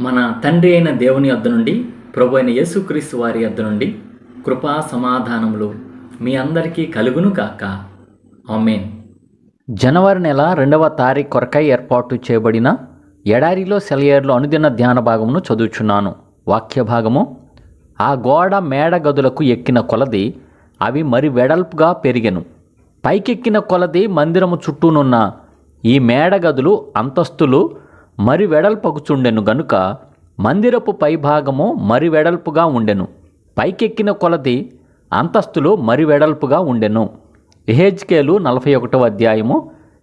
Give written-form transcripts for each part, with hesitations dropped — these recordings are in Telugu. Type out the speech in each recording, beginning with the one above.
మన తండ్రి అయిన దేవుని యొద్ద నుండి, ప్రభు అయిన యేసుక్రీస్తు వారి యొద్ద నుండి కృపా సమాధానములు మీ అందరికీ కలుగును గాక. ఆమేన్. జనవరి నెల 2వ తారీఖు కొరకై ఏర్పాటు చేయబడిన ఎడారిలో సెలయేర్లు అనుదిన ధ్యాన భాగమును చదువుచున్నాను. వాక్య భాగము: ఆ గోడ మేడ గదులకు ఎక్కిన కొలది అవి మరి వెడల్పుగా పెరిగెను. పైకెక్కిన కొలది మందిరము చుట్టూనున్న ఈ మేడ గదులు అంతస్తులు మరి వెడల్పగుచుండెను గనుక మందిరపు పైభాగము మరి వెడల్పుగా ఉండెను. పైకెక్కిన కొలది అంతస్తులు మరి వెడల్పుగా ఉండెను. యెహెజ్కేలు 41వ అధ్యాయము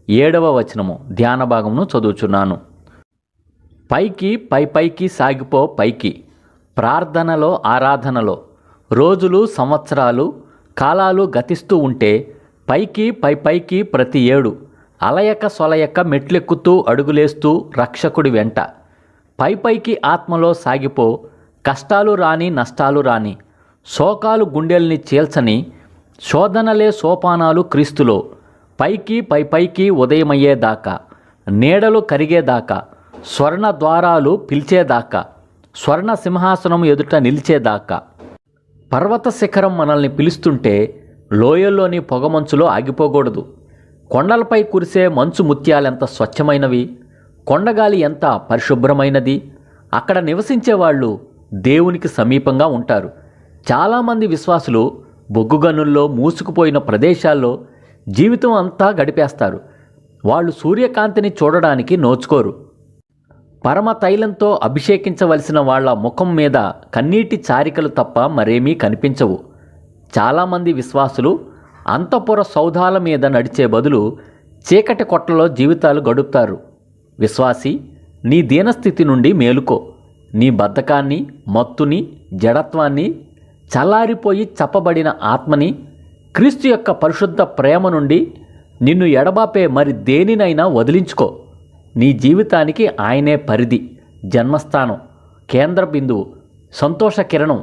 7వ వచనము ధ్యాన భాగమును చదువుచున్నాను. పైకి పైకి సాగిపో పైకి. ప్రార్థనలో ఆరాధనలో రోజులు సంవత్సరాలు కాలాలు గతిస్తూ ఉంటే పైకి పైకి ప్రతి ఏడు అలయక సొలయక మెట్లెక్కుతూ అడుగులేస్తూ రక్షకుడి వెంట పైకి ఆత్మలో సాగిపో. కష్టాలు రాని నష్టాలు రాని, శోకాలు గుండెల్ని చీల్చని, శోధనలే సోపానాలు క్రీస్తులో. పైకి ఉదయమయ్యేదాకా, నీడలు కరిగేదాకా, స్వర్ణ ద్వారాలు పిలిచేదాకా, స్వర్ణ సింహాసనం ఎదుట నిలిచేదాకా. పర్వత శిఖరం మనల్ని పిలుస్తుంటే లోయల్లోని పొగమంచులో ఆగిపోకూడదు. కొండలపై కురిసే మంచు ముత్యాలెంత స్వచ్ఛమైనవి, కొండగాలి ఎంత పరిశుభ్రమైనది. అక్కడ నివసించే వాళ్ళు దేవునికి సమీపంగా ఉంటారు. చాలామంది విశ్వాసులు బొగ్గుగనుల్లో మూసుకుపోయిన ప్రదేశాల్లో జీవితం అంతా గడిపేస్తారు. వాళ్ళు సూర్యకాంతిని చూడడానికి నోచుకోరు. పరమ తైలంతో అభిషేకించవలసిన వాళ్ళ ముఖం మీద కన్నీటి చారికలు తప్ప మరేమీ కనిపించవు. చాలామంది విశ్వాసులు అంతఃపుర సౌధాల మీద నడిచే బదులు చీకటి కొట్టలో జీవితాలు గడుపుతారు. విశ్వాసి, నీ దీనస్థితి నుండి మేలుకో. నీ బద్ధకాన్ని, మత్తుని, జడత్వాన్ని, చల్లారిపోయి చప్పబడిన ఆత్మని, క్రీస్తు యొక్క పరిశుద్ధ ప్రేమ నుండి నిన్ను ఎడబాపే మరి దేనినైనా వదిలించుకో. నీ జీవితానికి ఆయనే పరిధి, జన్మస్థానం, కేంద్ర బిందువు, సంతోష కిరణం.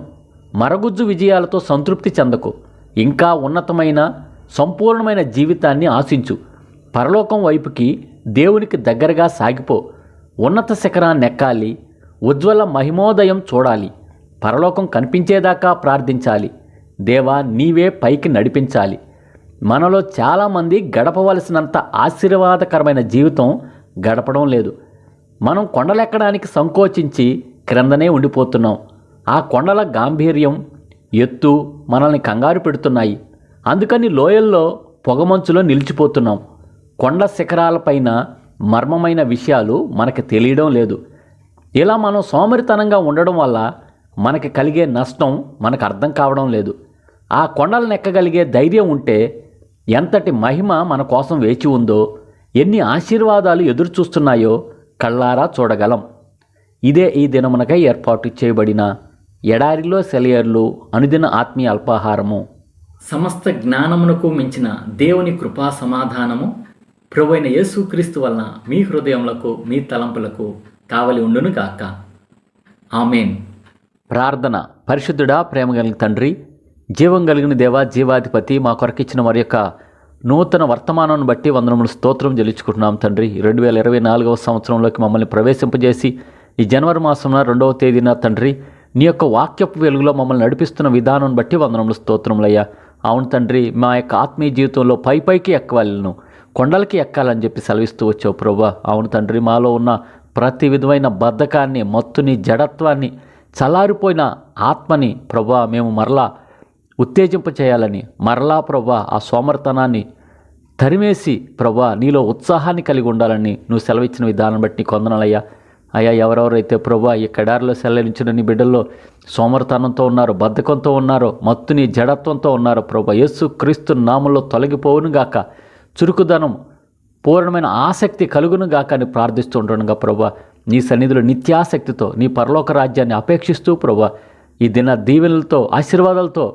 మరగుజ్జు విజయాలతో సంతృప్తి చెందకు. ఇంకా ఉన్నతమైన సంపూర్ణమైన జీవితాన్ని ఆశించు. పరలోకం వైపుకి, దేవునికి దగ్గరగా సాగిపో. ఉన్నత శిఖరాన్ని ఎక్కాలి. ఉజ్వల మహిమోదయం చూడాలి. పరలోకం కనిపించేదాకా ప్రార్థించాలి. దేవా, నీవే పైకి నడిపించాలి. మనలో చాలామంది గడపవలసినంత ఆశీర్వాదకరమైన జీవితం గడపడం లేదు. మనం కొండలెక్కడానికి సంకోచించి క్రిందనే ఉండిపోతున్నాం. ఆ కొండల గాంభీర్యం, ఎత్తు మనల్ని కంగారు పెడుతున్నాయి. అందుకని లోయల్లో పొగమంచులో నిలిచిపోతున్నాం. కొండ శిఖరాలపైన మర్మమైన విషయాలు మనకి తెలియడం లేదు. ఇలా మనం సోమరితనంగా ఉండడం వల్ల మనకి కలిగే నష్టం మనకు అర్థం కావడం లేదు. ఆ కొండలను ఎక్కగలిగే ధైర్యం ఉంటే ఎంతటి మహిమ మన కోసం వేచి ఉందో, ఎన్ని ఆశీర్వాదాలు ఎదురు చూస్తున్నాయో కళ్ళారా చూడగలం. ఇదే ఈ దినమునకై ఏర్పాటు చేయబడిన ఎడారిలో సెలయేర్లు అనుదిన ఆత్మీయ అల్పాహారము. సమస్త జ్ఞానమునకు మించిన దేవుని కృపా సమాధానము ప్రభువైన యేసుక్రీస్తు వలన మీ హృదయములకు, మీ తలంపులకు కావలి ఉండును గాక. ఆమేన్. ప్రార్థన. పరిశుద్ధుడా, ప్రేమ కలిగిన తండ్రి, జీవం కలిగిన దేవా, జీవాధిపతి, మా కొరకిచ్చిన వారి యొక్క నూతన వర్తమానాన్ని బట్టి వందనములు స్తోత్రం చెల్లించుకుంటున్నాం తండ్రి. 2024వ సంవత్సరంలోకి మమ్మల్ని ప్రవేశింపజేసి ఈ జనవరి మాసంలో 2వ తేదీన తండ్రి నీ యొక్క వాక్యపు వెలుగులో మమ్మల్ని నడిపిస్తున్న విధానం బట్టి వందనములు స్తోత్రములయ్యా. అవును తండ్రి, మా యొక్క ఆత్మీయ జీవితంలో పైకి ఎక్కవాలను, కొండలకి ఎక్కాలని చెప్పి సెలవిస్తూ వచ్చావు ప్రభా. అవును తండ్రి, మాలో ఉన్న ప్రతి విధమైన బద్ధకాన్ని, మత్తుని, జడత్వాన్ని, చల్లారిపోయిన ఆత్మని ప్రభా మేము మరలా ఉత్తేజింప చేయాలని, మరలా ప్రభా ఆ సోమర్తనాన్ని తరిమేసి ప్రభా నీలో ఉత్సాహాన్ని కలిగి ఉండాలని నువ్వు సెలవిచ్చిన విధానం బట్టి నీకు వందనాలయ్యా. అయ్యా, ఎవరెవరైతే ప్రభా ఈ కడారిలో సెలవించిన నీ బిడ్డల్లో సోమర్తనంతో ఉన్నారో, బద్ధకంతో ఉన్నారో, మత్తుని, జడత్వంతో ఉన్నారో ప్రభా, యేసు క్రీస్తు నామంలో తొలగిపోవును గాక. చురుకుదనం, పూర్ణమైన ఆసక్తి కలుగును గాక అని ప్రార్థిస్తూ ఉండనుగా ప్రభా, నీ సన్నిధిలో నిత్యాసక్తితో నీ పరలోక రాజ్యాన్ని అపేక్షిస్తూ ప్రభా ఈ దిన దీవెనలతో, ఆశీర్వాదాలతో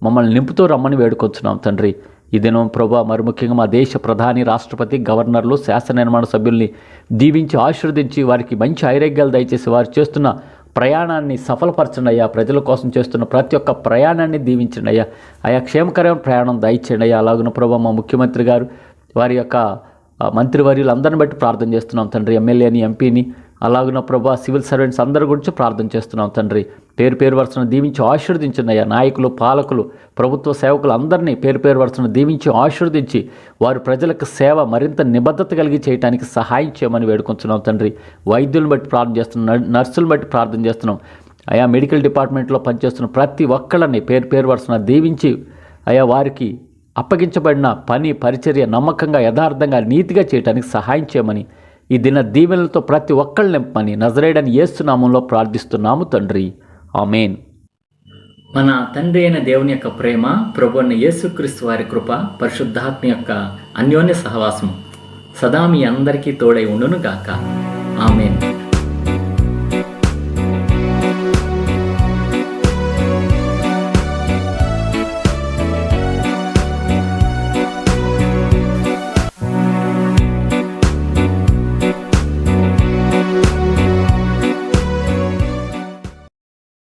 మమ్మల్ని నింపుతూ రమ్మని వేడుకొంచున్నాం తండ్రి. ఈ దినం ప్రభా మరి ముఖ్యంగా మా దేశ ప్రధాని, రాష్ట్రపతి, గవర్నర్లు, శాసన నిర్మాణ సభ్యుల్ని దీవించి ఆశీర్వదించి వారికి మంచి ఆరోగ్యాలు దయచేసి వారు చేస్తున్న ప్రయాణాన్ని సఫలపరచండి అయ్యా. ప్రజల కోసం చేస్తున్న ప్రతి ఒక్క ప్రయాణాన్ని దీవించండి అయ్యా. ఆయా క్షేమకరమైన ప్రయాణం దయచేయండి అయ్యా. అలాగున ప్రభా మా ముఖ్యమంత్రి గారు, వారి యొక్క మంత్రివర్యులందరిని బట్టి ప్రార్థన చేస్తున్నాం తండ్రి. ఎమ్మెల్యేని, ఎంపీని, అలాగున ప్రభా సివిల్ సర్వెంట్స్ అందరి గురించి ప్రార్థన చేస్తున్నాం తండ్రి. పేరు పేరు వరుసను దీవించి ఆశీర్వదించండి అయ్యా. నాయకులు, పాలకులు, ప్రభుత్వ సేవకులు అందరినీ పేరు పేరు వరుసను దీవించి ఆశీర్వదించి వారు ప్రజలకు సేవ మరింత నిబద్ధత కలిగి చేయడానికి సహాయం చేయమని వేడుకొంచున్నాం తండ్రి. వైద్యులను బట్టి ప్రార్థన చేస్తున్నాం, నర్సులను బట్టి ప్రార్థన చేస్తున్నాం అయా. మెడికల్ డిపార్ట్మెంట్లో పనిచేస్తున్న ప్రతి ఒక్కళ్ళని పేరు పేరు వరుసన దీవించి అయా వారికి అప్పగించబడిన పని పరిచర్య నమ్మకంగా, యథార్థంగా, నీతిగా చేయడానికి సహాయం చేయమని, ఈ దిన దీవెనలతో ప్రతి ఒక్కళ్ళు నింపమని నజరేయుడైన యేసు నామంలో ప్రార్థిస్తున్నాము తండ్రి. ఆమేన్. మన తండ్రి అయిన దేవుని యొక్క ప్రేమ, ప్రభువైన యేసుక్రీస్తు వారి కృప, పరిశుద్ధాత్మ యొక్క అన్యోన్య సహవాసము సదా మీ అందరికీ తోడై ఉండును గాక. ఆమేన్.